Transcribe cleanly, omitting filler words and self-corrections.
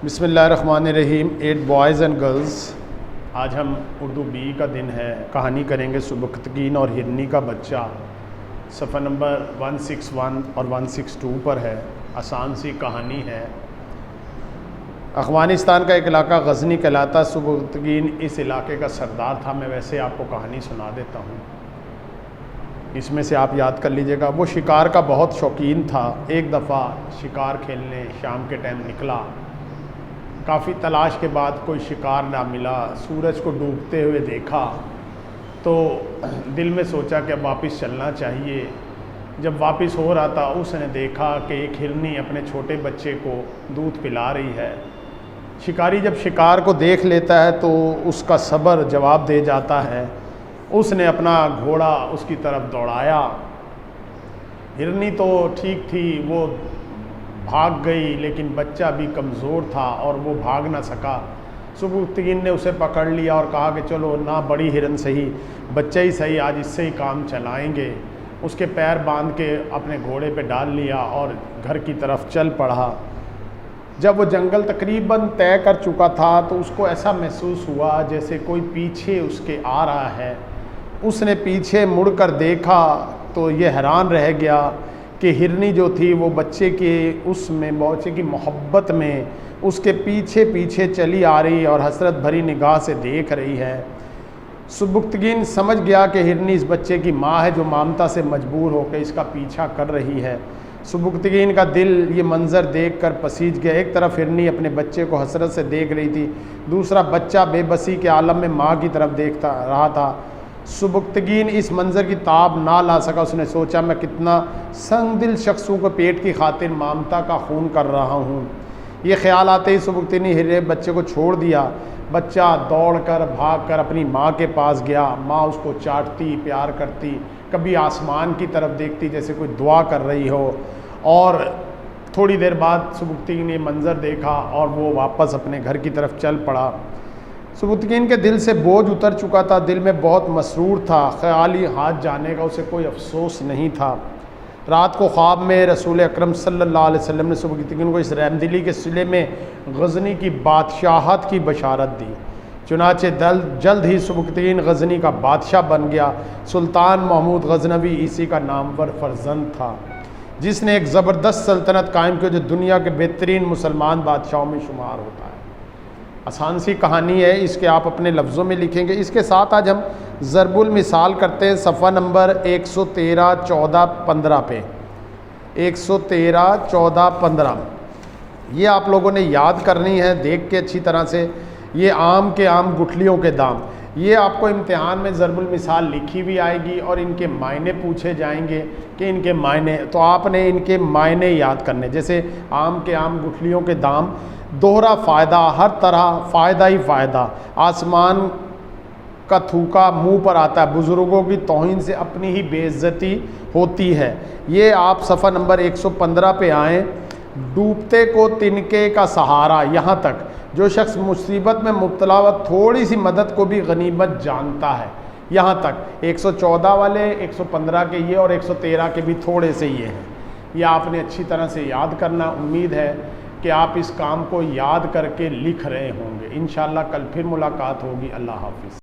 बिस्मिल्लाहिर्रहमानिर्रहीम। 8 boys and girls, आज हम उर्दू बी का दिन है। कहानी करेंगे सुबुक्तगीन और हिरनी का बच्चा। सफ़ा नंबर 161 और 162 पर है। आसान सी कहानी है। अफ़गानिस्तान का एक इलाका गज़नी कहलाता। सुबुक्तगीन इस इलाके का सरदार था। मैं वैसे आपको कहानी सुना देता हूँ, इसमें से आप याद कर लीजिएगा। वो शिकार का बहुत शौकीन था। एक दफ़ा शिकार खेलने शाम के टाइम निकला। काफ़ी तलाश के बाद कोई शिकार ना मिला। सूरज को डूबते हुए देखा तो दिल में सोचा कि अब वापस चलना चाहिए। जब वापस हो रहा था, उसने देखा कि एक हिरनी अपने छोटे बच्चे को दूध पिला रही है। शिकारी जब शिकार को देख लेता है तो उसका सब्र जवाब दे जाता है। उसने अपना घोड़ा उसकी तरफ दौड़ाया। हिरनी तो ठीक थी, वो भाग गई, लेकिन बच्चा भी कमज़ोर था और वो भाग ना सका। सुबुक्तगीन ने उसे पकड़ लिया और कहा कि चलो ना बड़ी हिरन सही, बच्चा ही सही, आज इससे ही काम चलाएंगे। उसके पैर बांध के अपने घोड़े पे डाल लिया और घर की तरफ चल पड़ा। जब वो जंगल तकरीबन तय कर चुका था तो उसको ऐसा महसूस हुआ जैसे कोई पीछे उसके आ रहा है। उसने पीछे मुड़कर देखा तो ये हैरान रह गया कि हिरनी जो थी वो बच्चे के बच्चे की मोहब्बत में उसके पीछे पीछे चली आ रही और हसरत भरी निगाह से देख रही है। सुबुक्तगीन समझ गया कि हिरनी इस बच्चे की माँ है जो ममता से मजबूर होकर इसका पीछा कर रही है। सुबुक्तगीन का दिल ये मंज़र देखकर पसीज गया। एक तरफ हिरनी अपने बच्चे को हसरत से देख रही थी, दूसरा बच्चा बेबसी के आलम में माँ की तरफ देखता रहा था। सुबुक्तगीन इस मंज़र की ताब ना ला सका। उसने सोचा, मैं कितना संगदिल शख्सों को पेट की खातिर ममता का खून कर रहा हूँ। ये ख्याल आते ही सुबुक्तगीन हिरे बच्चे को छोड़ दिया। बच्चा दौड़कर भागकर अपनी माँ के पास गया। माँ उसको चाटती, प्यार करती, कभी आसमान की तरफ देखती जैसे कोई दुआ कर रही हो। और थोड़ी देर बाद सुबुक्तगीन ने मंज़र देखा और वो वापस अपने घर की तरफ चल पड़ा। सुबुक्तगीन के दिल से बोझ उतर चुका था, दिल में बहुत मसरूर था। ख़याली हाथ जाने का उसे कोई अफसोस नहीं था। रात को ख्वाब में रसूल अकरम सल्लल्लाहु अलैहि वसल्लम ने सुबुक्तगीन को इस रहमदिली के सिले में गज़नी की बादशाहत की बशारत दी। चुनाचे जल्द ही सुबुक्तगीन गज़नी का बादशाह बन गया। सुल्तान महमूद गज़नवी इसी का नामवर फ़र्जंद था, जिसने एक ज़बरदस्त सल्तनत कायम की जो दुनिया के बेहतरीन मुसलमान बादशाहों में शुमार होता है। आसान सी कहानी है, इसके आप अपने लफ्ज़ों में लिखेंगे। इसके साथ आज हम ज़रबुल मिसाल करते हैं। सफ़ा नंबर 113, 14, 15 पे 113, 14, 15 ये आप लोगों ने याद करनी है देख के अच्छी तरह से। ये आम के आम गुठलियों के दाम, ये आपको इम्तिहान में ज़रबुल मिसाल लिखी भी आएगी और इनके मायने पूछे जाएंगे कि इनके मायने, तो आपने इनके मायने याद करने। जैसे आम के आम गुठलियों के दाम, दोहरा फ़ायदा, हर तरह फ़ायदा ही फ़ायदा, आसमान का थूका मुंह पर आता है, बुज़ुर्गों की तौहीन से अपनी ही बेइज्जती होती है। ये आप सफ़ा नंबर 115 पे आएँ। डूबते को तिनके का सहारा, यहाँ तक जो शख्स मुसीबत में मुब्तला व थोड़ी सी मदद को भी गनीमत जानता है, यहाँ तक 114 वाले 115 के ये और 113 के भी थोड़े से ये हैं। ये आपने अच्छी तरह से याद करना। उम्मीद है कि आप इस काम को याद करके लिख रहे होंगे। इंशाअल्लाह कल फिर मुलाकात होगी। अल्लाह हाफ़िज़।